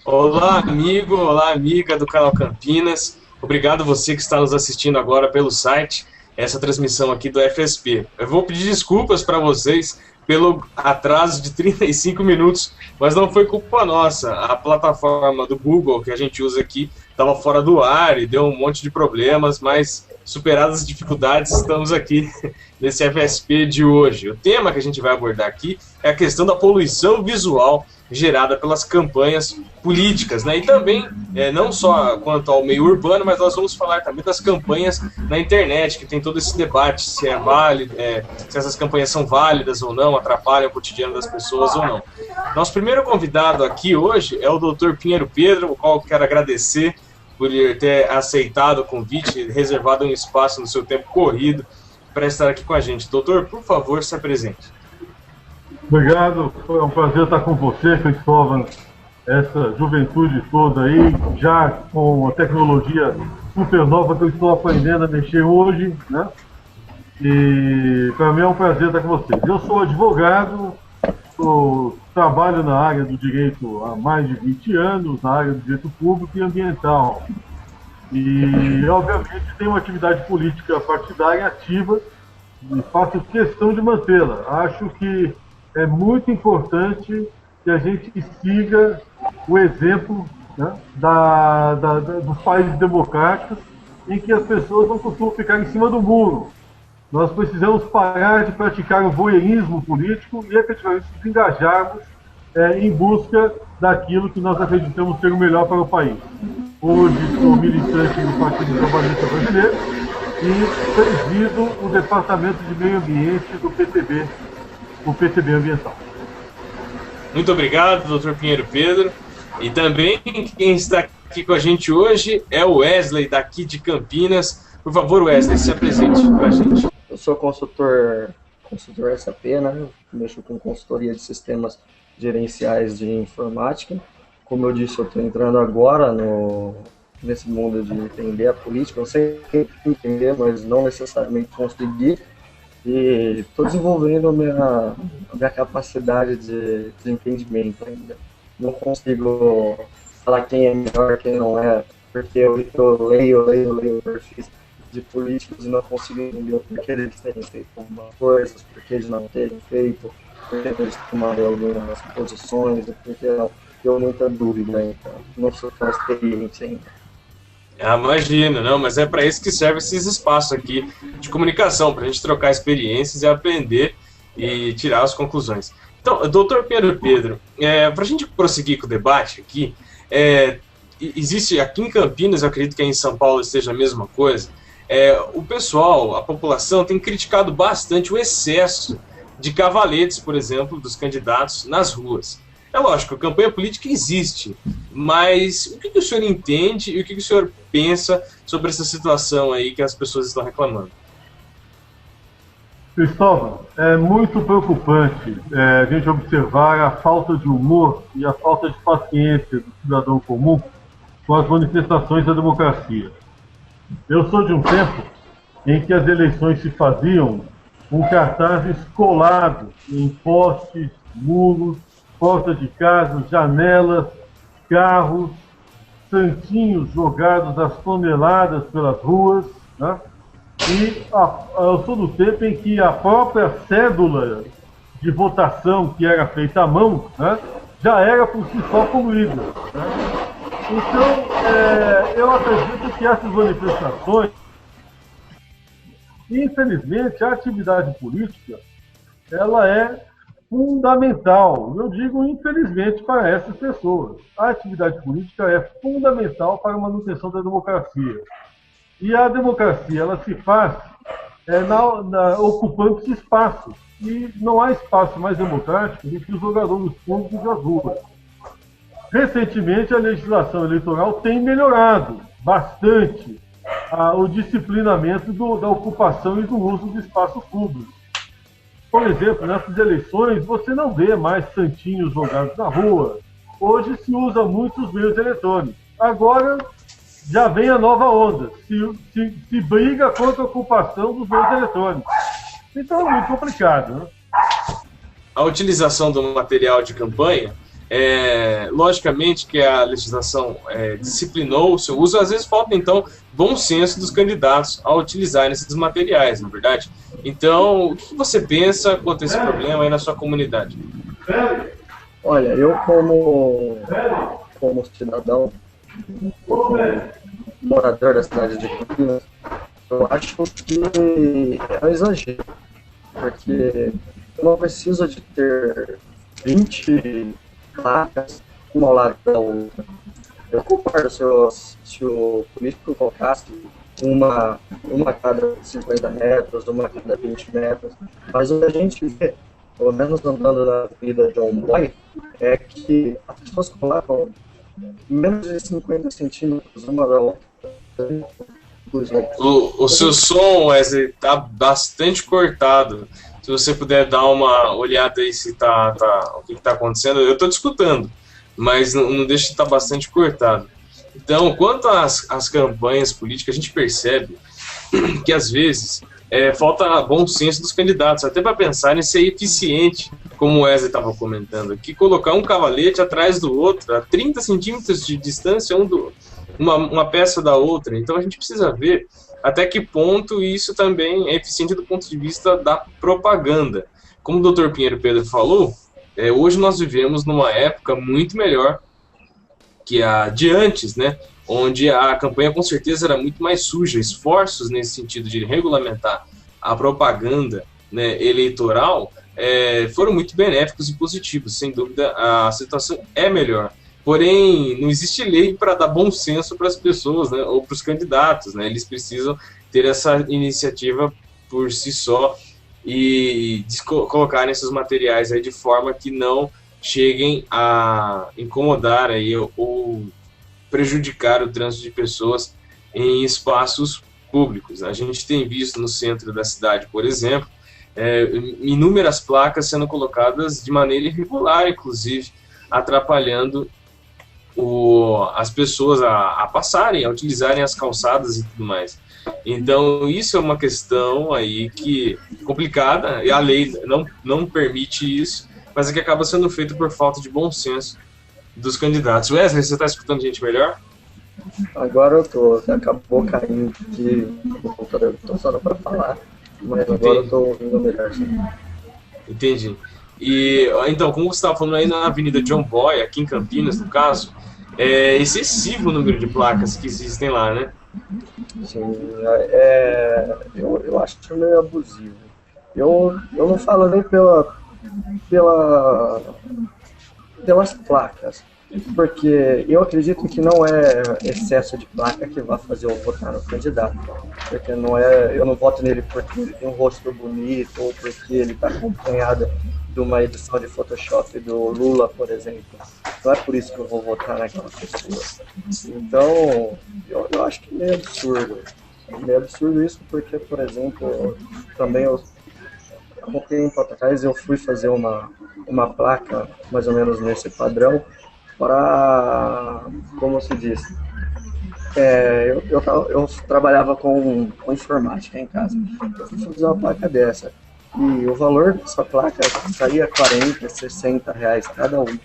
Olá, amigo, olá, amiga do canal Campinas. Obrigado você que está nos assistindo agora pelo site, essa transmissão aqui do FSP. Eu vou pedir desculpas para vocês pelo atraso de 35 minutos, mas não foi culpa nossa. A plataforma do Google que a gente usa aqui estava fora do ar e deu um monte de problemas, mas superadas as dificuldades, estamos aqui nesse FSP de hoje. O tema que a gente vai abordar aqui é a questão da poluição visual gerada pelas campanhas políticas, né? E também, não só quanto ao meio urbano, mas nós vamos falar também das campanhas na internet, que tem todo esse debate se é válido, se essas campanhas são válidas ou não, atrapalham o cotidiano das pessoas ou não. Nosso primeiro convidado aqui hoje é o Dr. Pinheiro Pedro, o qual eu quero agradecer por ter aceitado o convite, reservado um espaço no seu tempo corrido para estar aqui com a gente. Doutor, por favor, se apresente. Obrigado, foi um prazer estar com você, Cristóvão, essa juventude toda aí, já com a tecnologia super nova que eu estou aprendendo a mexer hoje, né? E para mim é um prazer estar com vocês. Eu sou advogado, trabalho na área do direito há mais de 20 anos, na área do direito público e ambiental. E, obviamente, tenho uma atividade política partidária ativa e faço questão de mantê-la. Acho que é muito importante que a gente siga o exemplo, né, dos países democráticos em que as pessoas não costumam ficar em cima do muro. Nós precisamos parar de praticar o voyeurismo político e efetivamente nos engajarmos em busca daquilo que nós acreditamos ser o melhor para o país. Hoje sou militante do Partido Trabalhista Brasileiro e presido o Departamento de Meio Ambiente do PTB, o PTB Ambiental. Muito obrigado, doutor Pinheiro Pedro. E também quem está aqui com a gente hoje é o Wesley, daqui de Campinas. Por favor, Wesley, se apresente para a gente. Eu sou consultor SAP, né? Mexo com consultoria de sistemas gerenciais de informática. Como eu disse, eu estou entrando agora nesse mundo de entender a política. Eu sei entender, mas não necessariamente conseguir. E estou desenvolvendo a minha capacidade de entendimento ainda. Não consigo falar quem é melhor, quem não é, porque eu leio perfis de políticos e não consigo entender o porquê eles terem feito algumas coisas, porquê eles não terem feito, porquê eles tomaram algumas posições, porque eu tenho muita dúvida ainda. Não sou tão experiente ainda. Ah, imagino, não, mas é para isso que servem esses espaços aqui de comunicação, para a gente trocar experiências e aprender e tirar as conclusões. Então, doutor Pedro, para a gente prosseguir com o debate aqui, existe aqui em Campinas, eu acredito que em São Paulo esteja a mesma coisa, o pessoal, a população tem criticado bastante o excesso de cavaletes, por exemplo, dos candidatos nas ruas. É lógico, a campanha política existe, mas o que o senhor entende e o que o senhor pensa sobre essa situação aí que as pessoas estão reclamando? Cristóvão, é muito preocupante a gente observar a falta de humor e a falta de paciência do cidadão comum com as manifestações da democracia. Eu sou de um tempo em que as eleições se faziam com cartazes colados em postes, muros, portas de casas, janelas, carros, santinhos jogados às toneladas pelas ruas, né? E eu sou do tempo em que a própria cédula de votação, que era feita à mão, né, já era por si só poluída, né? Então, eu acredito que essas manifestações, infelizmente, a atividade política, ela é fundamental. Eu digo infelizmente para essas pessoas. A atividade política é fundamental para a manutenção da democracia. E a democracia, ela se faz ocupando esse espaço. E não há espaço mais democrático do que os jogadores públicos das ruas. Recentemente, a legislação eleitoral tem melhorado bastante o disciplinamento da ocupação e do uso de espaços públicos. Por exemplo, nessas eleições, você não vê mais santinhos jogados na rua. Hoje se usa muito os meios eletrônicos. Agora já vem a nova onda. Se briga contra a ocupação dos meios eletrônicos. Então é muito complicado, né? A utilização do material de campanha Logicamente que a legislação disciplinou o seu uso, às vezes falta, então, bom senso dos candidatos a utilizarem esses materiais, na verdade. Então, o que você pensa quanto a esse problema aí na sua comunidade? Olha, eu como cidadão, como morador da cidade de Campinas, eu acho que é um exagero, porque eu não preciso de ter 20 placas, uma ao lado da outra. Eu concordo se o político colocasse uma a cada 50 metros, uma a cada 20 metros, mas o que a gente vê, pelo menos andando na vida de um boy, é que as pessoas colocam menos de 50 centímetros uma da outra. O seu som, Wesley, tá bastante cortado. Se você puder dar uma olhada aí se o que está acontecendo, eu estou te escutando, mas não deixa de estar bastante cortado. Então, quanto às campanhas políticas, a gente percebe que às vezes falta bom senso dos candidatos, até para pensar em ser eficiente, como o Wesley estava comentando aqui, colocar um cavalete atrás do outro, a 30 centímetros de distância uma peça da outra. Então a gente precisa ver até que ponto isso também é eficiente do ponto de vista da propaganda. Como o Dr. Pinheiro Pedro falou, hoje nós vivemos numa época muito melhor que a de antes, né? Onde a campanha com certeza era muito mais suja. Esforços nesse sentido de regulamentar a propaganda, né, eleitoral foram muito benéficos e positivos. Sem dúvida, a situação é melhor. Porém, não existe lei para dar bom senso para as pessoas, né, ou para os candidatos, né? Eles precisam ter essa iniciativa por si só e colocarem esses materiais aí de forma que não cheguem a incomodar aí, ou prejudicar o trânsito de pessoas em espaços públicos. A gente tem visto no centro da cidade, por exemplo, inúmeras placas sendo colocadas de maneira irregular, inclusive, atrapalhando as pessoas a passarem, a utilizarem as calçadas e tudo mais. Então, isso é uma questão aí complicada, e a lei não permite isso, mas é que acaba sendo feito por falta de bom senso dos candidatos. Wesley, você está escutando a gente melhor? Agora eu tô, acabou caindo aqui no computador, tô só para falar, mas agora eu tô ouvindo melhor. Sim. Entendi. E então, como você estava falando aí na Avenida John Boy, aqui em Campinas, no caso, é excessivo o número de placas que existem lá, né? Sim, eu acho meio abusivo. Eu não falo nem pelas placas, porque eu acredito que não é excesso de placa que vai fazer eu votar no candidato, porque eu não voto nele porque ele tem um rosto bonito ou porque ele está acompanhado de uma edição de Photoshop do Lula, por exemplo. Não é por isso que eu vou votar naquela pessoa. Então, eu acho que é meio absurdo. É meio absurdo isso porque, por exemplo, também há um tempo atrás eu fui fazer uma placa mais ou menos nesse padrão para, como se diz, eu trabalhava com informática em casa. Eu fui fazer uma placa dessa e o valor dessa placa saía 40, 60 reais cada um.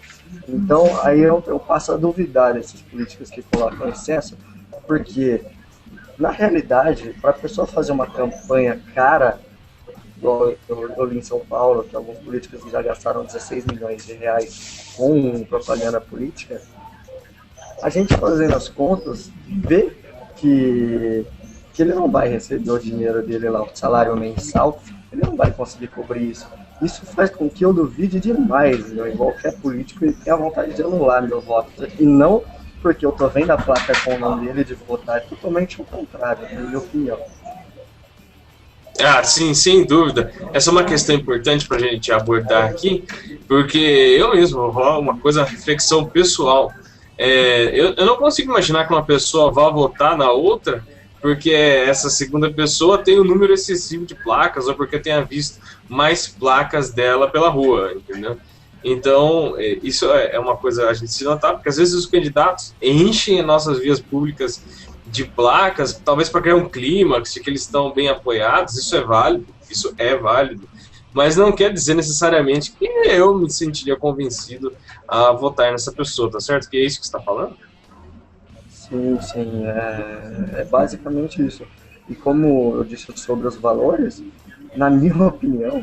Então aí eu passo a duvidar desses políticos que colocam excesso, porque na realidade, para a pessoa fazer uma campanha cara, eu li em São Paulo que alguns políticos já gastaram 16 milhões de reais com propaganda política, a gente fazendo as contas vê que ele não vai receber o dinheiro dele lá, o salário mensal, ele não vai conseguir cobrir isso. Isso faz com que eu duvide demais, né? Qualquer político tenha vontade de anular meu voto, e não porque eu tô vendo a placa com o nome dele de votar, é totalmente o contrário, na minha opinião. Ah, sim, sem dúvida. Essa é uma questão importante para a gente abordar aqui, porque eu mesmo, uma reflexão pessoal. Eu não consigo imaginar que uma pessoa vá votar na outra porque essa segunda pessoa tem um número excessivo de placas ou porque tenha visto mais placas dela pela rua, entendeu? Então, isso é uma coisa a gente se notar, porque às vezes os candidatos enchem as nossas vias públicas de placas, talvez para criar um clima, de que eles estão bem apoiados. Isso é válido, mas não quer dizer necessariamente que eu me sentiria convencido a votar nessa pessoa, tá certo? Que é isso que você está falando? Sim, sim, é basicamente isso. E como eu disse sobre os valores, na minha opinião,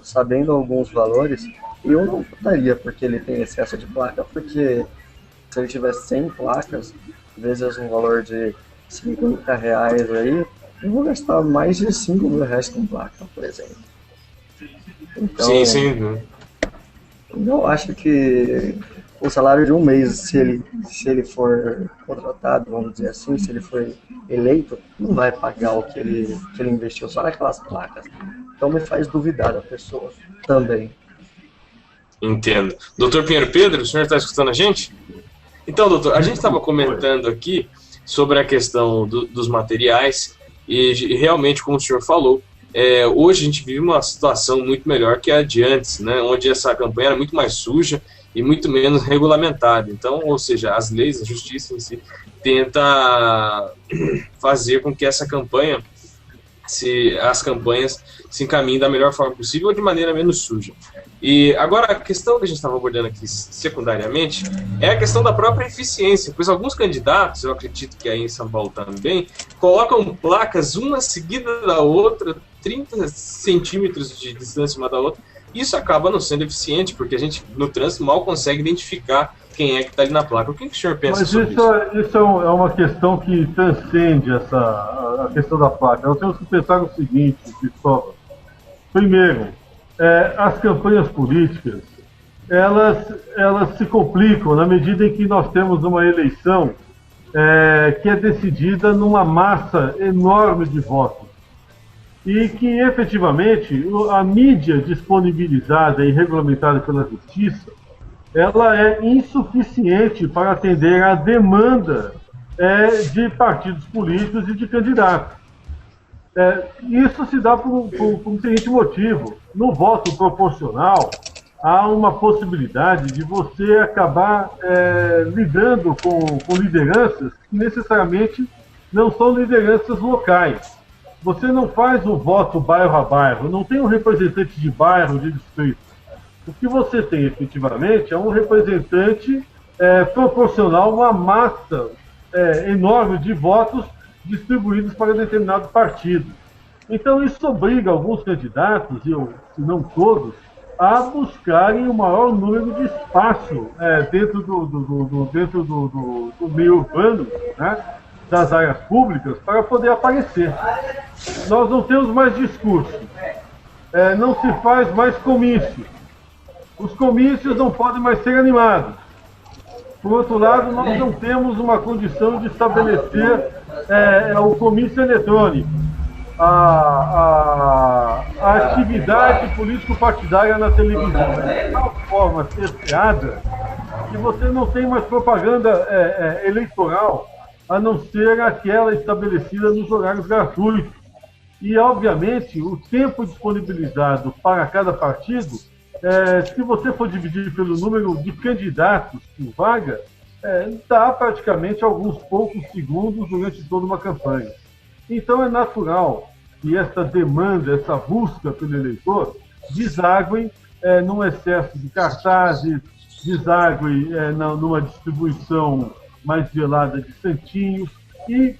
sabendo alguns valores, eu não votaria porque ele tem excesso de placa, porque se ele tivesse 100 placas, vezes um valor de R$ 50 aí, eu vou gastar mais de R$ 5.000 com placa, por exemplo. Então, Sim, sim. eu acho que o salário de um mês, se ele for contratado, vamos dizer assim, se ele for eleito, não vai pagar o que ele investiu só naquelas placas. Então me faz duvidar da pessoa também. Entendo. Doutor Pinheiro Pedro, o senhor está escutando a gente? Então, doutor, a gente estava comentando aqui sobre a questão dos materiais e realmente, como o senhor falou, hoje a gente vive uma situação muito melhor que a de antes, né, onde essa campanha era muito mais suja e muito menos regulamentada. Então, ou seja, as leis, a justiça em si, tenta fazer com que essa campanha, as campanhas se encaminhem da melhor forma possível ou de maneira menos suja. E agora a questão que a gente estava abordando aqui secundariamente é a questão da própria eficiência, pois alguns candidatos, eu acredito que aí em São Paulo também, colocam placas uma seguida da outra, 30 centímetros de distância uma da outra, e isso acaba não sendo eficiente, porque a gente no trânsito mal consegue identificar quem é que está ali na placa. O que o senhor pensa sobre isso? Mas isso é uma questão que transcende a questão da placa. Nós temos que pensar no seguinte, Cristóvão. Primeiro, as campanhas políticas, elas se complicam na medida em que nós temos uma eleição que é decidida numa massa enorme de votos. E que, efetivamente, a mídia disponibilizada e regulamentada pela Justiça, ela é insuficiente para atender à demanda de partidos políticos e de candidatos. Isso se dá por um seguinte motivo. No voto proporcional, há uma possibilidade de você acabar lidando com lideranças que necessariamente não são lideranças locais. Você não faz o voto bairro a bairro, não tem um representante de bairro, de distrito. O que você tem, efetivamente, é um representante proporcional a uma massa enorme de votos distribuídos para determinado partido. Então, isso obriga alguns candidatos, se não todos, a buscarem o maior número de espaço dentro do meio urbano, né, das áreas públicas, para poder aparecer. Nós não temos mais discurso, não se faz mais comício. Os comícios não podem mais ser animados. Por outro lado, nós não temos uma condição de estabelecer o comício eletrônico, a atividade político-partidária na televisão. É de tal forma cerceada que você não tem mais propaganda eleitoral, a não ser aquela estabelecida nos horários gratuitos. E, obviamente, o tempo disponibilizado para cada partido, se você for dividir pelo número de candidatos por vaga, dá praticamente alguns poucos segundos durante toda uma campanha. Então é natural que essa demanda, essa busca pelo eleitor, desague num excesso de cartazes, desague numa distribuição mais velada de santinhos e,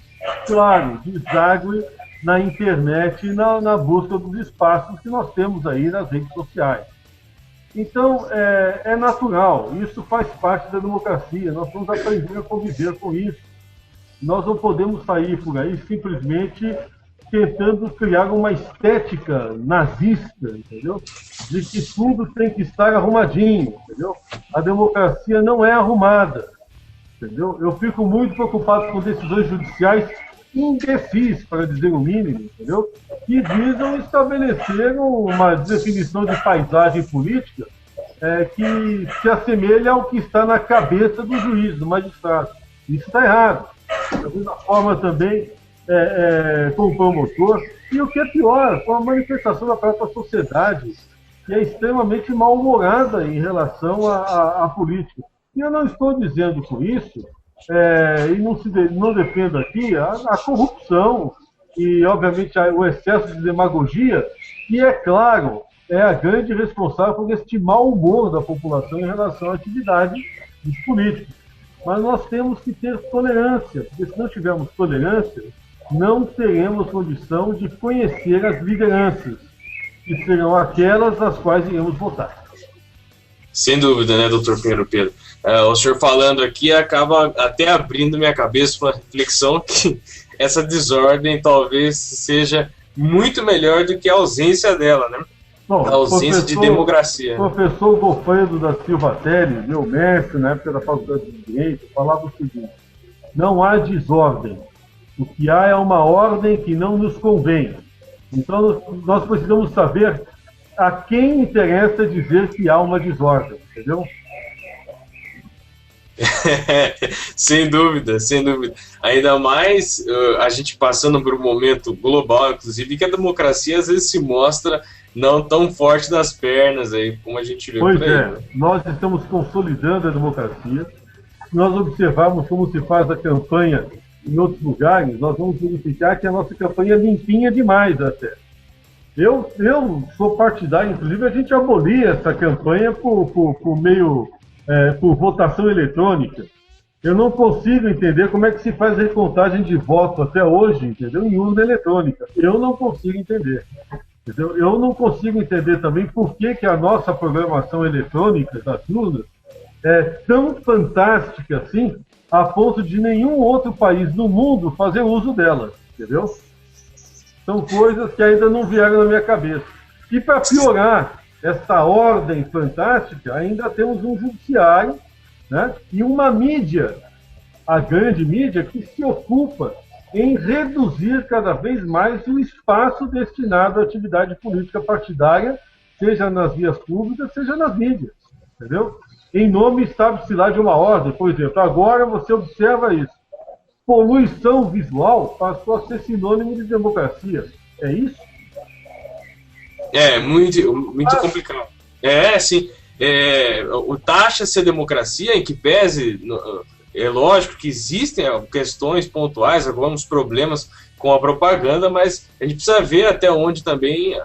claro, desague na internet e na busca dos espaços que nós temos aí nas redes sociais. Então, é natural, isso faz parte da democracia, nós vamos aprender a conviver com isso. Nós não podemos sair por aí simplesmente tentando criar uma estética nazista, entendeu? De que tudo tem que estar arrumadinho, entendeu? A democracia não é arrumada, entendeu? Eu fico muito preocupado com decisões judiciais imbecis, para dizer o mínimo, entendeu? Que visam estabelecer uma definição de paisagem política que se assemelha ao que está na cabeça do juiz, do magistrado. Isso está errado. Da mesma forma também com o promotor. E o que é pior, com a manifestação da própria sociedade, que é extremamente mal-humorada em relação à política. E eu não estou dizendo com isso, e não defendo aqui, a corrupção e obviamente, o excesso de demagogia, que, é claro, é a grande responsável por este mau humor da população em relação à atividade dos políticos. Mas nós temos que ter tolerância, porque se não tivermos tolerância, não teremos condição de conhecer as lideranças, que serão aquelas nas quais iremos votar. Sem dúvida, né, doutor Pedro? O senhor falando aqui acaba até abrindo minha cabeça para uma reflexão que essa desordem talvez seja muito melhor do que a ausência dela, né? Bom, a ausência de democracia. O professor Gofredo da Silva Teles, meu mestre na época da Faculdade de Direito, falava o seguinte: não há desordem. O que há é uma ordem que não nos convém. Então, nós precisamos saber a quem interessa dizer que há uma desordem, entendeu? Sem dúvida, sem dúvida. Ainda mais a gente passando por um momento global, inclusive, que a democracia às vezes se mostra não tão forte nas pernas, aí, como a gente vê pois por aí. É, né? Nós estamos consolidando a democracia. Se nós observarmos como se faz a campanha em outros lugares, nós vamos verificar que a nossa campanha é limpinha demais até. Eu sou partidário, inclusive a gente abolia essa campanha por votação eletrônica. Eu não consigo entender como é que se faz recontagem de voto até hoje, entendeu? Em urna eletrônica. Eu não consigo entender. Entendeu? Eu não consigo entender também por que a nossa programação eletrônica das urnas é tão fantástica assim, a ponto de nenhum outro país no mundo fazer uso dela, entendeu? São coisas que ainda não vieram na minha cabeça. E para piorar essa ordem fantástica, ainda temos um judiciário, né, e uma mídia, a grande mídia, que se ocupa em reduzir cada vez mais o espaço destinado à atividade política partidária, seja nas vias públicas, seja nas mídias, entendeu? Em nome, sabe-se lá, de uma ordem. Por exemplo, agora você observa isso. Poluição visual passou a ser sinônimo de democracia. É isso? É, muito complicado. Sim. Taxa-se a democracia, em que pese, é lógico que existem questões pontuais, alguns problemas com a propaganda, mas a gente precisa ver até onde também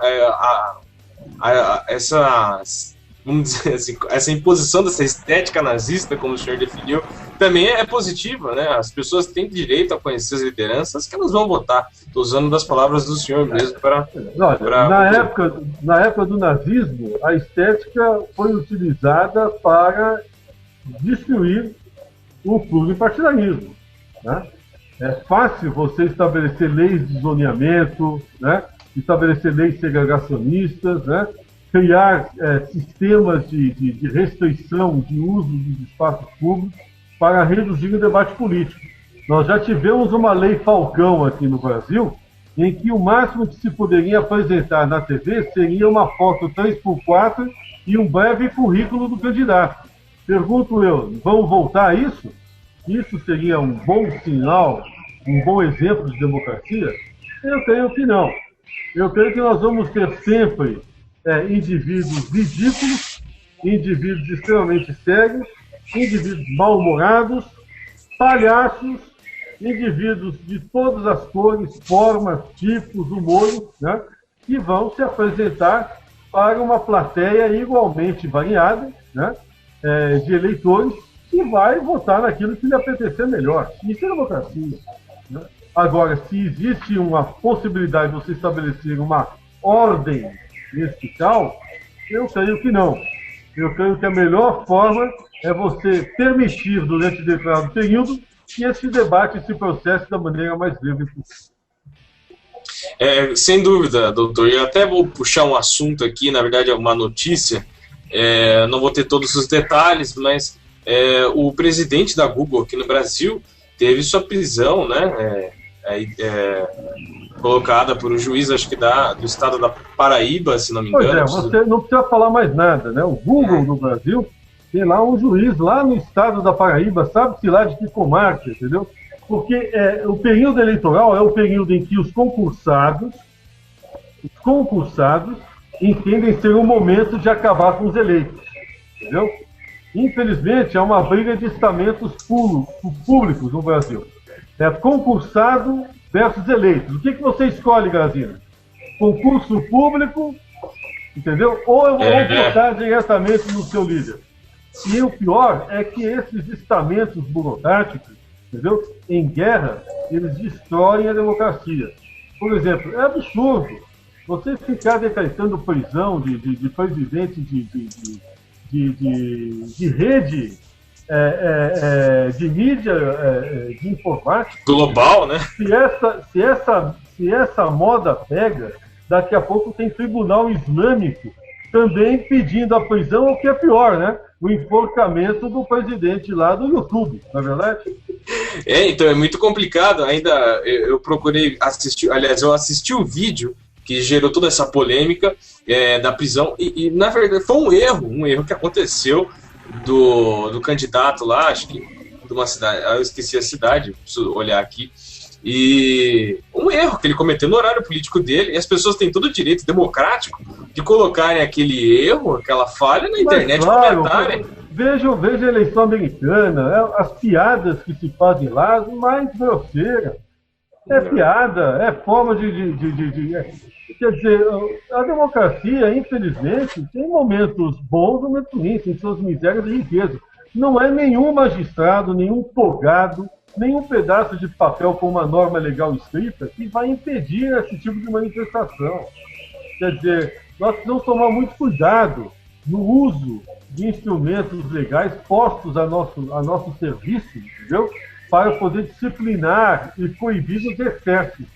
vamos dizer assim, essa imposição dessa estética nazista, como o senhor definiu, também é positiva, né? As pessoas têm direito a conhecer as lideranças que elas vão votar. Estou usando das palavras do senhor mesmo para... Na época do nazismo, a estética foi utilizada para destruir o pluripartidarismo, né? É fácil você estabelecer leis de zoneamento, né? Estabelecer leis segregacionistas, né? Criar sistemas de restrição de uso dos espaços públicos para reduzir o debate político. Nós já tivemos uma lei Falcão aqui no Brasil, em que o máximo que se poderia apresentar na TV seria uma foto 3x4 e um breve currículo do candidato. Pergunto eu, vamos voltar a isso? Isso seria um bom sinal, um bom exemplo de democracia? Eu creio que não. Eu creio que nós vamos ter sempre indivíduos ridículos, indivíduos extremamente sérios, indivíduos mal-humorados, palhaços, indivíduos de todas as cores, formas, tipos, humores, né, que vão se apresentar para uma plateia igualmente variada, né, de eleitores, que vai votar naquilo que lhe apetecer melhor. Isso é democracia, né? Agora, se existe uma possibilidade de você estabelecer uma ordem nesse tal, eu creio que não. Eu creio que a melhor forma é você permitir, durante determinado período, que esse debate se processe da maneira mais livre possível. Sem dúvida, doutor. E até vou puxar um assunto aqui, na verdade é uma notícia, não vou ter todos os detalhes, mas o presidente da Google aqui no Brasil teve sua prisão, né, colocada por um juiz, acho que do estado da Paraíba, se não me engano. Você não precisa falar mais nada, né? O Google no Brasil tem lá um juiz lá no estado da Paraíba, sabe-se lá de que comarca, entendeu? Porque o período eleitoral é o período em que os concursados entendem ser o momento de acabar com os eleitos, entendeu? Infelizmente, há uma briga de estamentos públicos no Brasil. Concursado versus eleitos. O que você escolhe, Grazina? Concurso público, entendeu? Ou eu vou votar diretamente no seu líder. E o pior é que esses estamentos burocráticos, entendeu? Em guerra, eles destroem a democracia. Por exemplo, é absurdo você ficar decretando prisão de presidente de rede de mídia de informática global, né? Se essa moda pega, daqui a pouco tem tribunal islâmico também pedindo a prisão, o que é pior, né? O enforcamento do presidente lá do YouTube, não é verdade? Então é muito complicado. Ainda eu procurei assistir, aliás, eu assisti o vídeo que gerou toda essa polêmica da prisão, e na verdade foi um erro que aconteceu do candidato lá, acho que de uma cidade, eu esqueci a cidade, preciso olhar aqui, e um erro que ele cometeu no horário político dele, e as pessoas têm todo o direito democrático de colocarem aquele erro, aquela falha na internet, claro, comentarem. Veja a eleição americana, as piadas que se fazem lá, as mais grosseiras. É piada, é forma Quer dizer, a democracia, infelizmente, tem momentos bons e momentos ruins, tem suas misérias e riquezas. Não é nenhum magistrado, nenhum togado, nenhum pedaço de papel com uma norma legal escrita que vai impedir esse tipo de manifestação. Quer dizer, nós precisamos tomar muito cuidado no uso de instrumentos legais postos a nosso serviço, entendeu? Para poder disciplinar e coibir os excessos.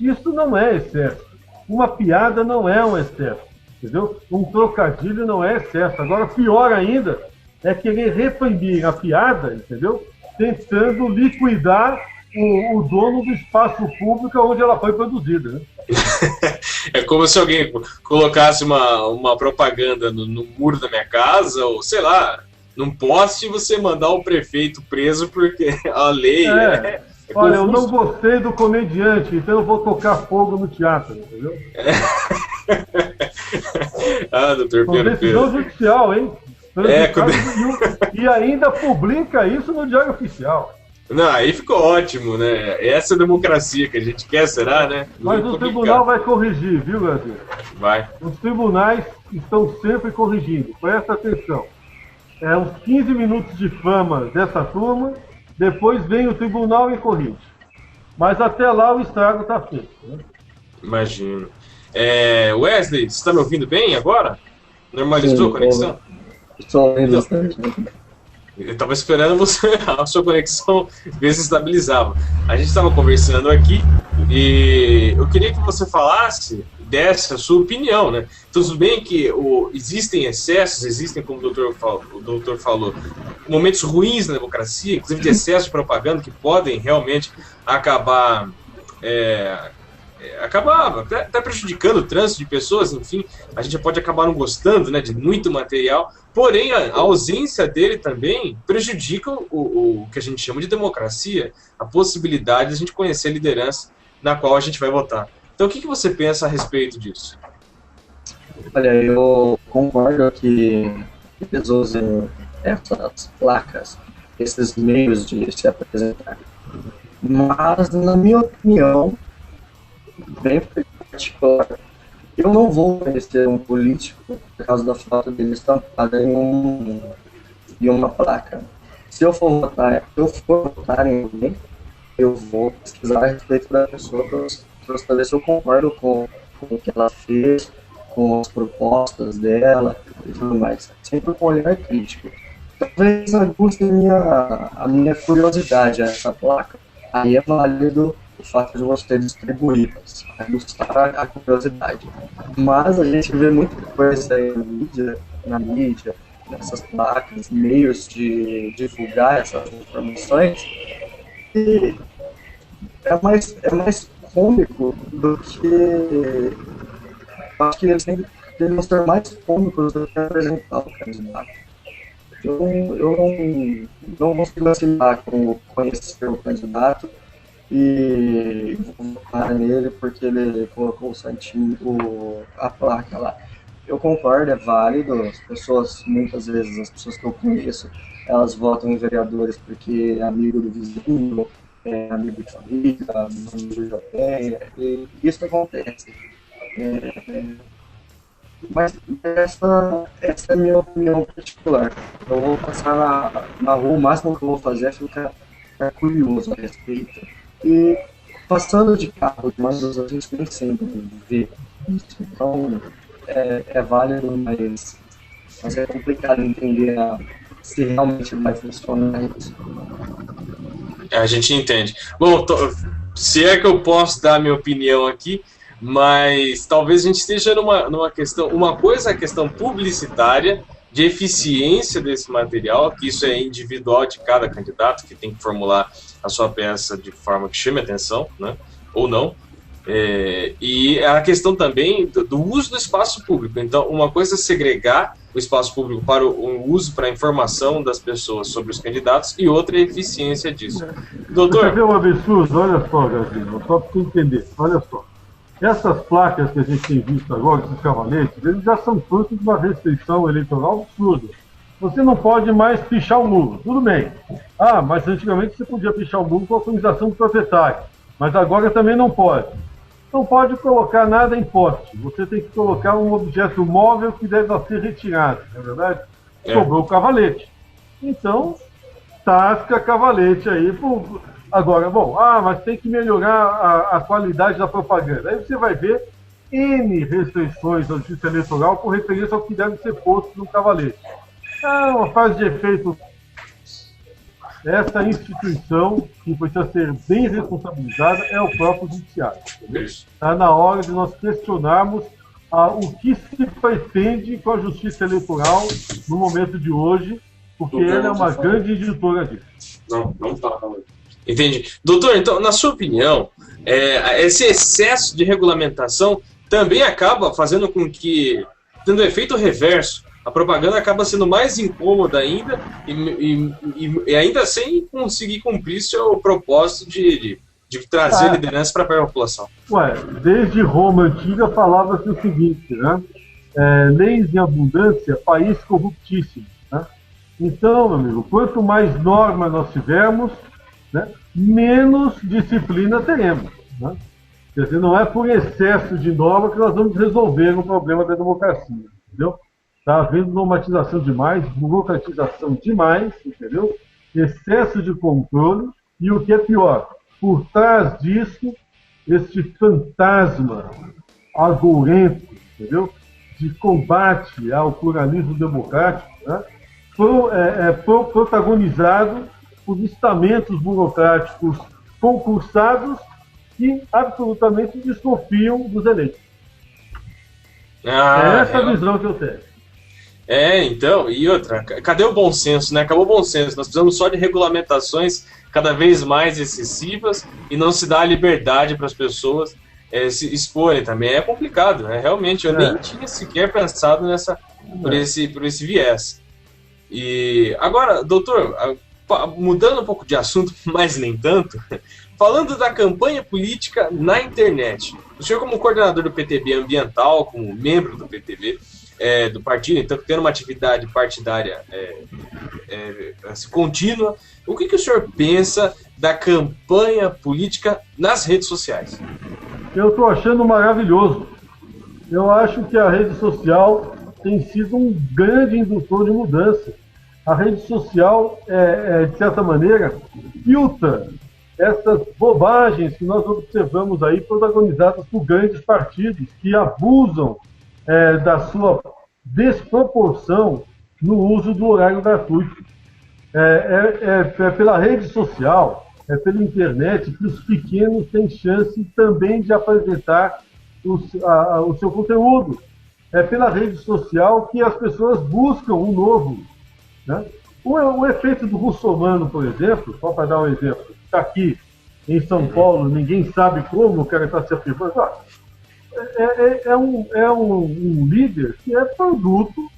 Isso não é excesso. Uma piada não é um excesso, entendeu? Um trocadilho não é excesso. Agora, pior ainda é querer reprimir a piada, entendeu? Tentando liquidar o dono do espaço público onde ela foi produzida, né? É como se alguém colocasse uma propaganda no muro da minha casa, ou sei lá, num poste, e você mandar o prefeito preso porque a lei olha, eu não gostei do comediante, então eu vou tocar fogo no teatro, entendeu? Doutor Pedro. Decisão judicial, hein? E ainda publica isso no Diário Oficial. Não, aí ficou ótimo, né? Essa é a democracia que a gente quer, será, né? Mas o tribunal vai corrigir, viu, Brasil? Vai. Os tribunais estão sempre corrigindo. Presta atenção. Uns 15 minutos de fama dessa turma, depois vem o tribunal e corrige. Mas até lá o estrago está feito, né? Imagino. Wesley, você está me ouvindo bem agora? Normalizou a conexão? Estou ouvindo bastante. Eu estava esperando a sua conexão ver se estabilizava. A gente estava conversando aqui e eu queria que você falasse dessa sua opinião, né? Tudo bem que existem excessos, existem, como o doutor falou, momentos ruins na democracia, inclusive de excesso de propaganda, que podem realmente acabar até prejudicando o trânsito de pessoas, enfim, a gente pode acabar não gostando, né, de muito material, porém a ausência dele também prejudica o que a gente chama de democracia, a possibilidade de a gente conhecer a liderança na qual a gente vai votar. Então o que você pensa a respeito disso? Olha, eu concordo que eles usem essas placas, esses meios de se apresentar, mas na minha opinião, bem particular, eu não vou conhecer um político por causa da foto dele estampada em uma placa. Se eu for votar em alguém, eu vou pesquisar a respeito da pessoa para saber se eu concordo com o que ela fez, com as propostas dela e tudo mais. Sempre com um olhar crítico. Talvez aguce a minha curiosidade a essa placa. Aí é válido o fato de você distribuí-las, aguçar a curiosidade. Mas a gente vê muita coisa aí na mídia, nessas placas, meios de divulgar essas informações, e é mais cômico do que... Acho que eles devem ser mais cômicos do que apresentar o candidato. Eu não consigo assinar com conhecer o candidato e votar nele porque ele colocou o santinho, a placa lá. Eu concordo, é válido. As pessoas, muitas vezes, as pessoas que eu conheço, elas votam em vereadores porque é amigo do vizinho, amigo de família, amigo de biblioteca, e isso acontece. Mas essa é a minha opinião particular. Eu vou passar na rua, o máximo que eu vou fazer é ficar curioso a respeito. E passando de carro, mas a gente nem sempre vê isso. Então, é válido, mas é complicado entender se realmente vai funcionar isso. A gente entende. Bom, se é que eu posso dar a minha opinião aqui, mas talvez a gente esteja numa questão. Uma coisa é a questão publicitária, de eficiência desse material, que isso é individual de cada candidato, que tem que formular a sua peça de forma que chame atenção, né? Ou não. E a questão também do uso do espaço público. Então, uma coisa é segregar o espaço público para o uso, para a informação das pessoas sobre os candidatos, e outra é a eficiência disso. Doutor... Você vê um absurdo? Olha só, Gabriel, só para você entender, olha só. Essas placas que a gente tem visto agora, esses cavaletes, eles já são fruto de uma restrição eleitoral absurda. Você não pode mais pichar o muro, tudo bem. Ah, mas antigamente você podia pichar o muro com autorização do proprietário, mas agora também não pode. Não pode colocar nada em poste, você tem que colocar um objeto móvel que deve ser retirado, não é verdade? Sobrou o cavalete. Então, tasca cavalete aí por... Agora, bom, mas tem que melhorar a qualidade da propaganda. Aí você vai ver N restrições da justiça eleitoral com referência ao que deve ser posto no cavalete. Uma frase de efeito. Essa instituição, que precisa ser bem responsabilizada, é o próprio judiciário. Está na hora de nós questionarmos o que se pretende com a justiça eleitoral no momento de hoje, porque ela é uma grande editora disso. Não fala. Entendi. Doutor, então, na sua opinião, esse excesso de regulamentação também acaba fazendo com que, tendo efeito reverso, a propaganda acaba sendo mais incômoda ainda e ainda sem conseguir cumprir seu propósito de trazer liderança para a população? Desde Roma Antiga falava-se o seguinte, né? Leis em abundância, país corruptíssimo. Né? Então, meu amigo, quanto mais norma nós tivermos, né, menos disciplina teremos. Né? Quer dizer, não é por excesso de norma que nós vamos resolver o problema da democracia. Entendeu? Está havendo normatização demais, burocratização demais, entendeu? Excesso de controle e o que é pior, por trás disso, este fantasma agourento, entendeu? De combate ao pluralismo democrático, né? Protagonizado por estamentos burocráticos concursados que absolutamente desconfiam dos eleitos. É essa a visão que eu tenho. Então, e outra, cadê o bom senso, né? Acabou o bom senso, nós precisamos só de regulamentações cada vez mais excessivas e não se dá a liberdade para as pessoas se exporem também. É complicado, né? Realmente, eu nem tinha sequer pensado por esse viés. E agora, doutor, mudando um pouco de assunto, mas nem tanto, falando da campanha política na internet. O senhor, como coordenador do PTB ambiental, como membro do PTB, do partido, então tendo uma atividade partidária contínua, o que o senhor pensa da campanha política nas redes sociais? Eu estou achando maravilhoso. Eu acho que a rede social tem sido um grande indutor de mudança. A rede social, de certa maneira, filtra essas bobagens que nós observamos aí, protagonizadas por grandes partidos que abusam da sua desproporção no uso do horário gratuito. É pela rede social, é pela internet que os pequenos têm chance também de apresentar o seu conteúdo. É pela rede social que as pessoas buscam o novo. Né? O efeito do russomano, por exemplo, só para dar um exemplo, está aqui em São Paulo, ninguém sabe como o cara está se afirmando. É um líder que é produto,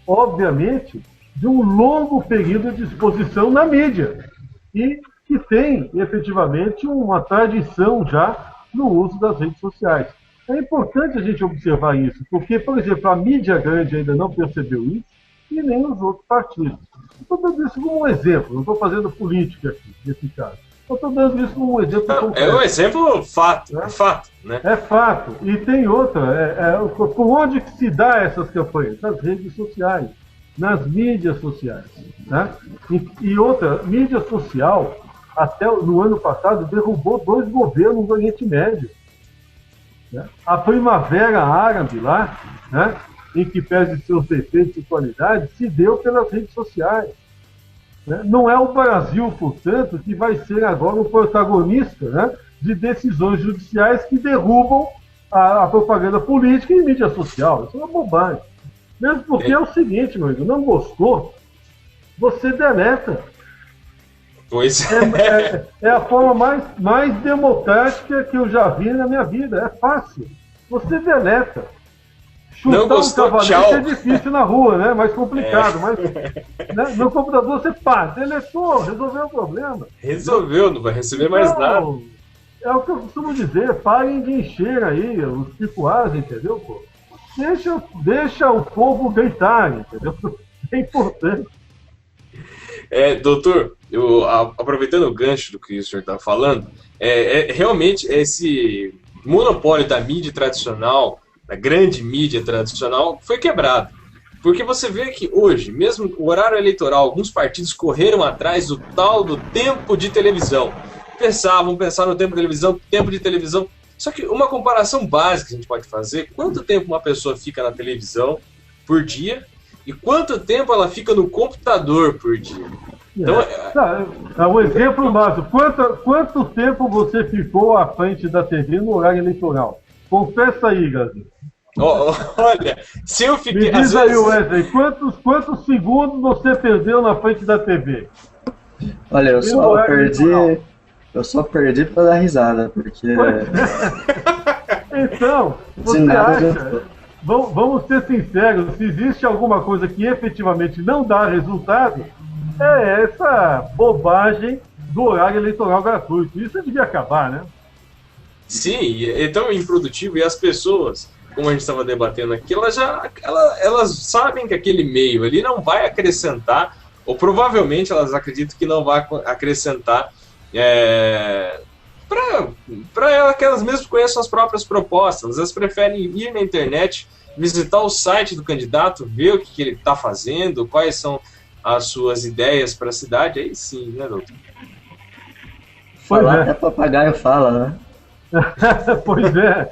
obviamente, de um longo período de exposição na mídia e que tem, efetivamente, uma tradição já no uso das redes sociais. É importante a gente observar isso, porque, por exemplo, a mídia grande ainda não percebeu isso e nem os outros partidos. Estou dando isso como um exemplo, não estou fazendo política aqui, nesse caso. Eu estou dando isso como um exemplo concreto. É um exemplo fato, né? Fato, né? É fato. E tem outra, por onde que se dá essas campanhas? Nas redes sociais, nas mídias sociais. Né? E outra, mídia social, até no ano passado, derrubou 2 governos do Oriente Médio. Né? A Primavera Árabe lá, né? Em que pese seus defeitos e qualidades, se deu pelas redes sociais. Né? Não é o Brasil, portanto, que vai ser agora o protagonista, né, de decisões judiciais que derrubam a propaganda política em mídia social. Isso é uma bobagem. Mesmo porque é o seguinte, meu amigo, não gostou, você deleta. Pois é a forma mais democrática que eu já vi na minha vida. É fácil. Você deleta. Chutar não gostou, um cavalete tchau. é difícil na rua, né? Mais complicado. Mas né? No computador você deletou, resolveu o problema. Resolveu, não vai receber mais nada. É o que eu costumo dizer, parem de encher aí os picuás, entendeu, pô? Deixa o povo gritar, entendeu? É importante. Doutor, aproveitando o gancho do que o senhor está falando, realmente esse monopólio da mídia tradicional, da grande mídia tradicional, foi quebrado. Porque você vê que hoje, mesmo o horário eleitoral, alguns partidos correram atrás do tal do tempo de televisão. Pensavam no tempo de televisão. Só que uma comparação básica que a gente pode fazer, quanto tempo uma pessoa fica na televisão por dia e quanto tempo ela fica no computador por dia. Então, é um exemplo básico. Quanto tempo você ficou à frente da TV no horário eleitoral? Confessa aí, Gazi. Olha, se eu fiquei... Me diz aí, Wesley, quantos segundos você perdeu na frente da TV? Olha, eu só perdi pra dar risada, porque... Então, você acha... Vamos ser sinceros, se existe alguma coisa que efetivamente não dá resultado, é essa bobagem do horário eleitoral gratuito. Isso devia acabar, né? Sim, é tão improdutivo, e as pessoas, como a gente estava debatendo aqui, elas sabem que aquele meio ali não vai acrescentar, ou provavelmente elas acreditam que não vai acrescentar para elas, que elas mesmas conheçam as próprias propostas. Elas preferem ir na internet, visitar o site do candidato, ver o que ele está fazendo, quais são as suas ideias para a cidade. Aí sim, né, doutor? Falar até papagaio fala, né? Pois é.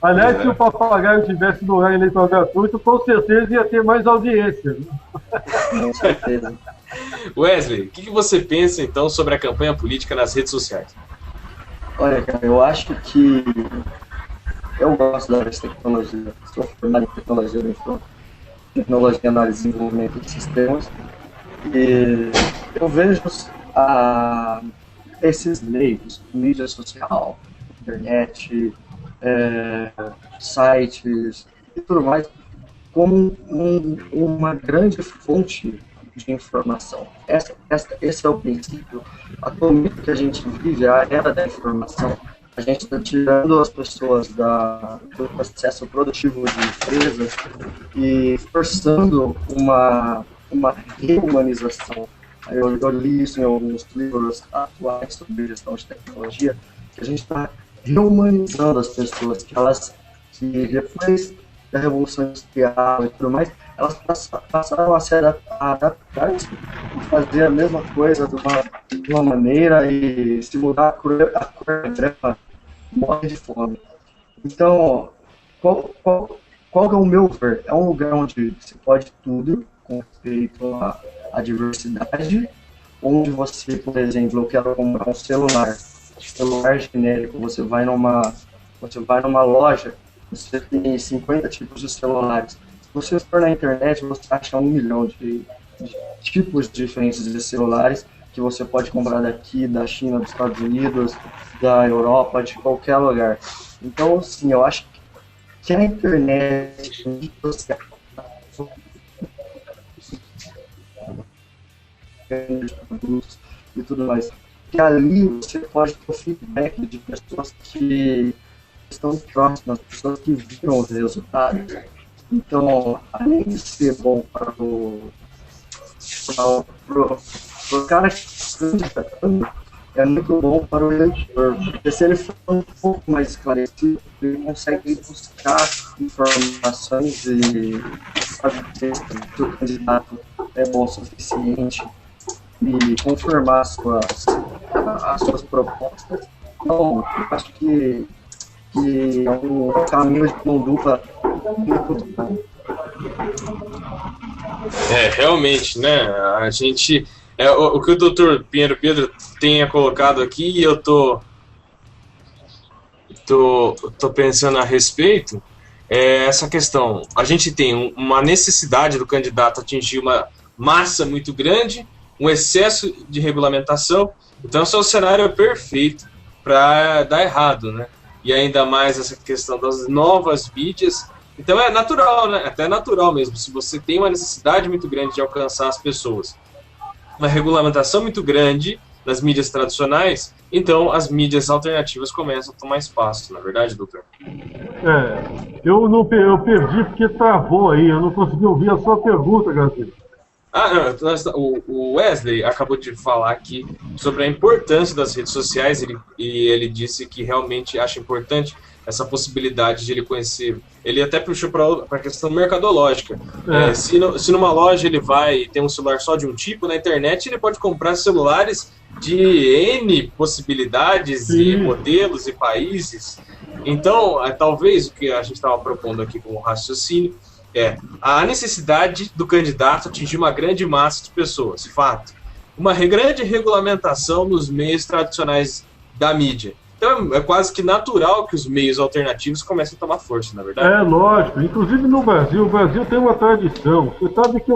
Aliás, se o papagaio tivesse no horário eleitoral gratuito, com certeza ia ter mais audiência. Com certeza. Wesley, o que você pensa então sobre a campanha política nas redes sociais? Olha, cara, eu acho que eu gosto da área de tecnologia. Sou formado em tecnologia da informação, tecnologia, análise e desenvolvimento de sistemas. E eu vejo esses meios, mídia social, internet, sites e tudo mais, como uma grande fonte de informação. Esse é o princípio. Atualmente que a gente vive a era da informação, a gente está tirando as pessoas do processo produtivo de empresas e forçando uma reumanização. Eu li isso em alguns livros atuais sobre gestão de tecnologia, que a gente está rehumanizando as pessoas, que depois da Revolução Industrial e tudo mais, elas passaram a se adaptar e fazer a mesma coisa de uma maneira, e se mudar a cor morre de fome. Então, qual é o meu ver? É um lugar onde se pode tudo com respeito à diversidade, onde você, por exemplo, eu quero comprar um celular genérico, você vai numa loja, você tem 50 tipos de celulares. Se você for na internet, você acha 1 milhão de tipos diferentes de celulares que você pode comprar daqui, da China, dos Estados Unidos, da Europa, de qualquer lugar. Então, sim, eu acho que a internet e tudo mais, que ali você pode ter o feedback de pessoas que estão próximas, pessoas que viram os resultados. Então, além de ser bom para o cara que está candidando, é muito bom para o eleitor, porque se ele for um pouco mais esclarecido, ele consegue buscar informações e saber se o candidato é bom o suficiente e confirmar as suas propostas. Então, eu acho que é um caminho de mão dupla muito bom. Realmente, né? A gente. O que o Dr. Pinheiro Pedro tenha colocado aqui, e eu tô pensando a respeito, é essa questão. A gente tem uma necessidade do candidato atingir uma massa muito grande, um excesso de regulamentação, então esse é o cenário perfeito para dar errado, né? E ainda mais essa questão das novas mídias. Então é natural, né? Até natural mesmo. Se você tem uma necessidade muito grande de alcançar as pessoas, uma regulamentação muito grande nas mídias tradicionais, então as mídias alternativas começam a tomar espaço, na verdade, doutor? Eu perdi porque travou aí, eu não consegui ouvir a sua pergunta, Gabriel. O Wesley acabou de falar aqui sobre a importância das redes sociais, e ele disse que realmente acha importante essa possibilidade de ele conhecer. Ele até puxou para a questão mercadológica. Se numa loja ele vai ter um celular só de um tipo, na internet ele pode comprar celulares de N possibilidades e modelos e países. Então, talvez o que a gente estava propondo aqui como raciocínio a necessidade do candidato atingir uma grande massa de pessoas, fato. Uma grande regulamentação nos meios tradicionais da mídia. Então é quase que natural que os meios alternativos comecem a tomar força, na verdade. É lógico, inclusive no Brasil, o Brasil tem uma tradição. Você sabe que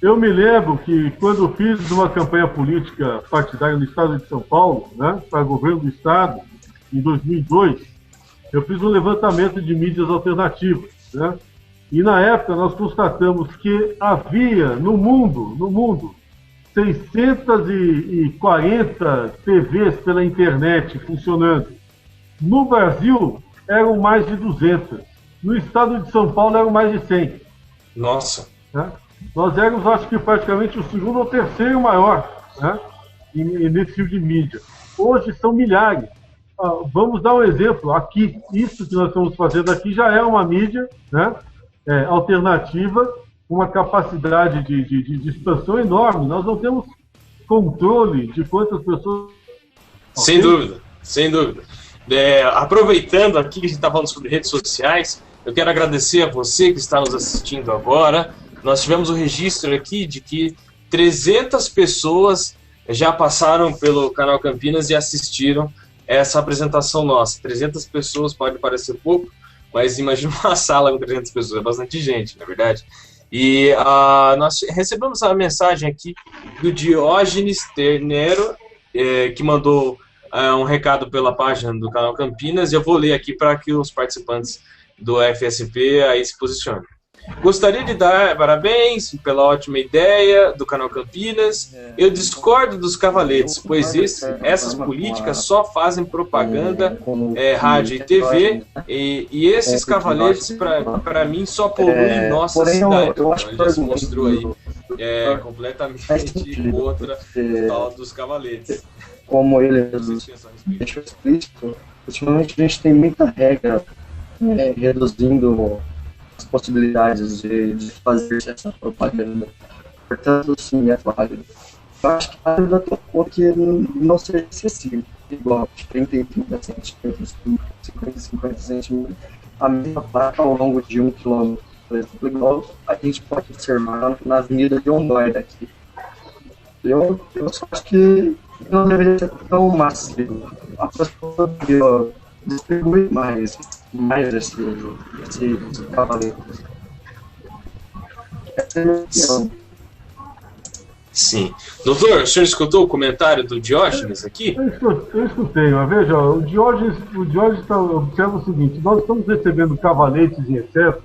eu me lembro que quando eu fiz uma campanha política partidária no estado de São Paulo, né, para governo do estado, em 2002, eu fiz um levantamento de mídias alternativas, né? E na época nós constatamos que havia no mundo 640 TVs pela internet funcionando. No Brasil eram mais de 200. No estado de São Paulo eram mais de 100. Nossa! Né? Nós éramos, acho que praticamente o segundo ou terceiro maior, né, nesse tipo de mídia. Hoje são milhares. Vamos dar um exemplo. Aqui, isso que nós estamos fazendo aqui já é uma mídia, né, alternativa, uma capacidade de expansão enorme. Nós não temos controle de quantas pessoas... Sem dúvida, sem dúvida. Aproveitando aqui que a gente está falando sobre redes sociais, eu quero agradecer a você que está nos assistindo agora. Nós tivemos o registro aqui de que 300 pessoas já passaram pelo canal Campinas e assistiram essa apresentação nossa. 300 pessoas pode parecer pouco, mas imagina uma sala com 300 pessoas, é bastante gente, na verdade. E nós recebemos a mensagem aqui do Diógenes Ternero, que mandou um recado pela página do canal Campinas, e eu vou ler aqui para que os participantes do FSP aí se posicionem. Gostaria de dar parabéns pela ótima ideia do canal Campinas. Eu discordo dos cavaletes, pois essas políticas só fazem propaganda, rádio e TV, e esses cavaletes, para mim, só poluem nossa cidade. Então, ele já se mostrou aí completamente contra o tal dos cavaletes. Como ele deixou explícito, ultimamente a gente tem muita regra reduzindo as possibilidades de fazer essa propaganda. Portanto, sim, é válido. Eu acho que a ainda tocou que não seja excessivo, igual 30 e 30 centímetros, 50 e 50 centímetros, a mesma placa ao longo de 1 quilômetro. Por exemplo, igual a gente pode observar nas mídias de ondóide aqui. Eu só acho que não deveria ser tão massivo. A pessoa deveria distribuir mais esse cavaleiro. Essa é a minha opinião. Sim. Doutor, o senhor escutou o comentário do Diógenes aqui? Eu escutei, mas veja, o Diógenes observa o seguinte: nós estamos recebendo cavaletes em excesso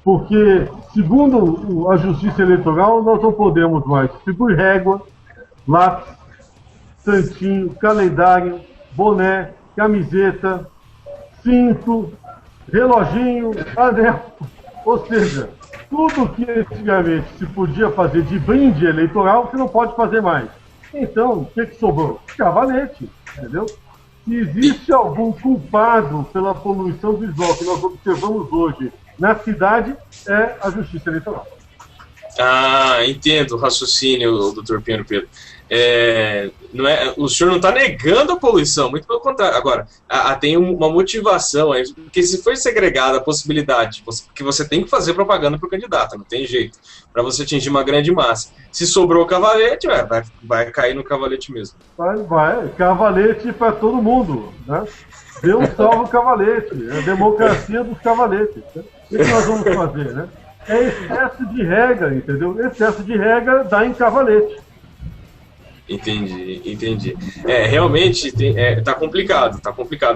porque, segundo a Justiça Eleitoral, nós não podemos mais distribuir régua, lápis, santinho, calendário, boné, camiseta, cinto, reloginho, anel, ou seja, tudo que antigamente se podia fazer de brinde eleitoral, você não pode fazer mais. Então, o que sobrou? Cavalete, entendeu? Se existe algum culpado pela poluição visual que nós observamos hoje na cidade, é a Justiça Eleitoral. Ah, entendo o raciocínio, doutor Pinheiro Pedro. O senhor não está negando a poluição, muito pelo contrário. Agora, tem uma motivação aí, porque se for segregada a possibilidade que você tem que fazer propaganda para o candidato, não tem jeito, para você atingir uma grande massa. Se sobrou o cavalete, vai cair no cavalete mesmo. Vai, cavalete para todo mundo, né? Deus salva o cavalete, é a democracia dos cavaletes. Né? O que nós vamos fazer, né? É excesso de regra, entendeu? Excesso de regra dá em cavalete. Entendi. Realmente tá complicado.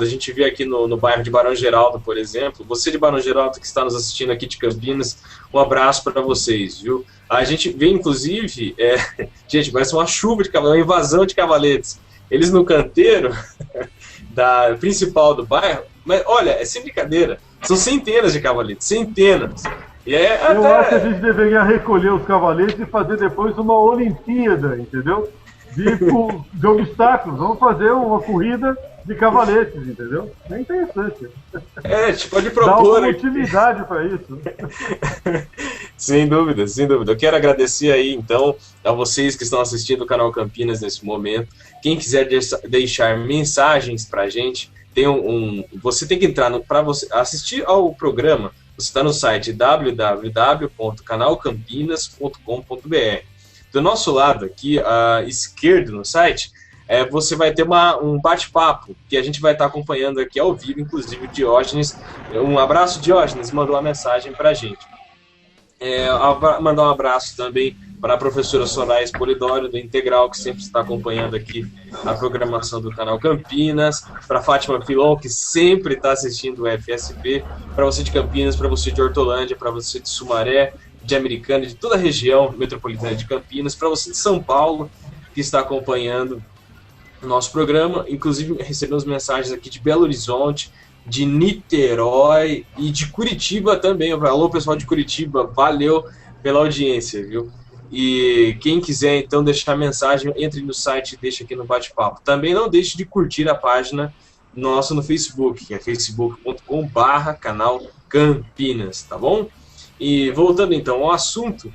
A gente vê aqui no bairro de Barão Geraldo, por exemplo. Você de Barão Geraldo que está nos assistindo aqui de Campinas, um abraço para vocês, viu? A gente vê, inclusive, gente, parece uma chuva de cavaletes, uma invasão de cavaletes. Eles no canteiro da principal do bairro, mas olha, é sem brincadeira, são centenas de cavaletes, centenas. Eu acho que a gente deveria recolher os cavaletes e fazer depois uma Olimpíada, entendeu? De obstáculos. Vamos fazer uma corrida de cavaletes, entendeu? É interessante. A gente pode propor. Dá uma utilidade para isso. Sem dúvida. Eu quero agradecer aí, então, a vocês que estão assistindo o canal Campinas nesse momento. Quem quiser deixar mensagens para a gente, você tem que entrar para você assistir ao programa. Você está no site www.canalcampinas.com.br. Do nosso lado aqui, à esquerda no site, você vai ter um bate-papo que a gente vai estar acompanhando aqui ao vivo, inclusive o Diógenes. Um abraço, Diógenes, mandou uma mensagem para a gente. Mandar um abraço também para a professora Soraya Polidório, do Integral, que sempre está acompanhando aqui a programação do canal Campinas, para Fátima Filon, que sempre está assistindo o FSP, para você de Campinas, para você de Hortolândia, para você de Sumaré, de Americana, de toda a região metropolitana de Campinas, para você de São Paulo, que está acompanhando o nosso programa. Inclusive, recebemos mensagens aqui de Belo Horizonte, de Niterói e de Curitiba também. Alô, pessoal de Curitiba, valeu pela audiência, viu? E quem quiser, então, deixar mensagem, entre no site e deixa aqui no bate-papo. Também não deixe de curtir a página nossa no Facebook, que é facebook.com/canal Campinas, tá bom? E voltando, então, ao assunto,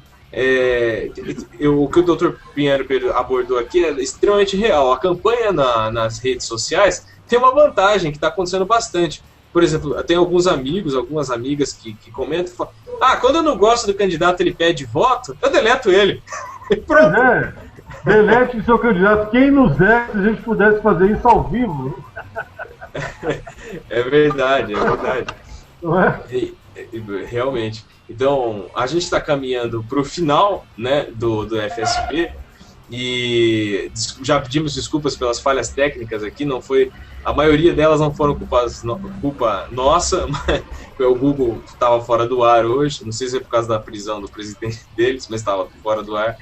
o que o Dr. Pinheiro Pedro abordou aqui é extremamente real. A campanha nas redes sociais tem uma vantagem que está acontecendo bastante. Por exemplo, tem alguns amigos, algumas amigas que comentam e falam: quando eu não gosto do candidato, ele pede voto, eu deleto ele. Pronto. Delete o seu candidato. Quem nos dera se a gente pudesse fazer isso ao vivo? É verdade. Não é? Realmente. Então, a gente está caminhando para o final, né, do FSP, e já pedimos desculpas pelas falhas técnicas aqui, a maioria delas não foram culpa nossa, mas o Google estava fora do ar hoje, não sei se é por causa da prisão do presidente deles, mas estava fora do ar.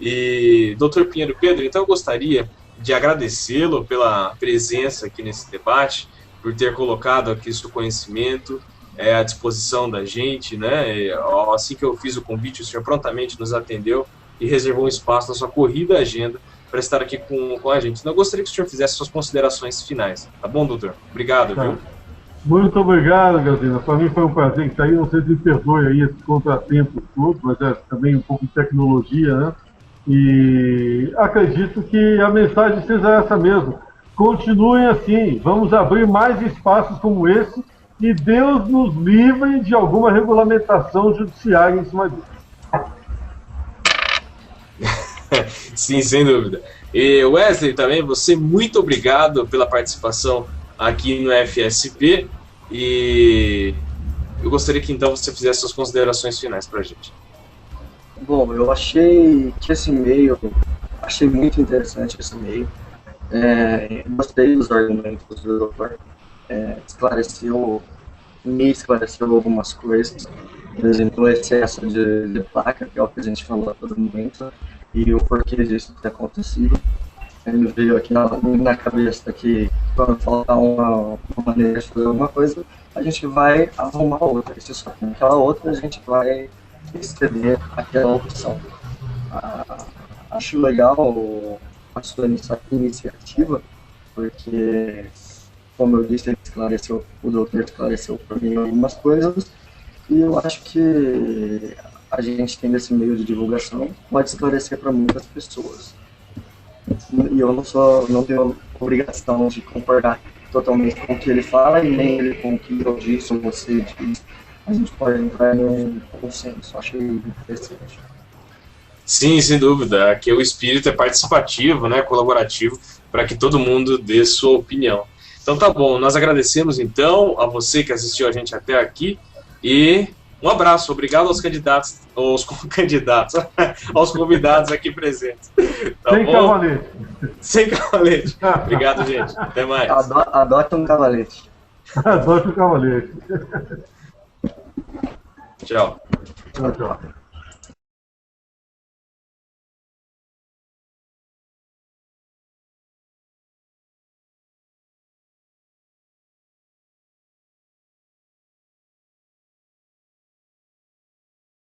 E, Dr. Pinheiro Pedro, então eu gostaria de agradecê-lo pela presença aqui nesse debate, por ter colocado aqui o seu conhecimento à disposição da gente, né? Assim que eu fiz o convite, o senhor prontamente nos atendeu e reservou um espaço na sua corrida agenda para estar aqui com a gente. Então, eu gostaria que o senhor fizesse suas considerações finais. Tá bom, doutor? Obrigado, viu? Muito obrigado, Gazina. Para mim foi um prazer estar aí. Não sei se me perdoe aí esse contratempo todo, mas é também um pouco de tecnologia, né? E acredito que a mensagem seja essa mesmo. Continuem assim. Vamos abrir mais espaços como esse e Deus nos livre de alguma regulamentação judiciária em cima disso. Sim, sem dúvida. E Wesley, também, você, muito obrigado pela participação aqui no FSP, e eu gostaria que então você fizesse suas considerações finais para a gente. Bom, eu achei que esse e-mail, achei muito interessante esse e-mail, gostei dos argumentos do doutor, me esclareceu algumas coisas, por exemplo, o excesso de placa, que é o que a gente falou a todo momento, e o porquê disso ter acontecido. Ele veio aqui na cabeça que quando faltar uma maneira de fazer alguma coisa, a gente vai arrumar outra. Se só tem aquela outra, a gente vai exceder aquela opção. Acho legal a sua iniciativa, porque, como eu disse, o doutor esclareceu para mim algumas coisas, e eu acho que a gente tem esse meio de divulgação, pode esclarecer para muitas pessoas. E eu não tenho obrigação de concordar totalmente com o que ele fala, e nem ele com o que eu disse ou você diz. A gente pode entrar em um consenso, achei interessante. Sim, sem dúvida. Aqui o espírito é participativo, né, colaborativo, para que todo mundo dê sua opinião. Então tá bom, nós agradecemos então a você que assistiu a gente até aqui e um abraço, obrigado aos candidatos, aos convidados aqui presentes. Tá Sem bom? cavalete. Sem cavalete. Obrigado, gente. Até mais. Adota um cavalete. Adote o cavalete. Tchau. Tchau, tchau.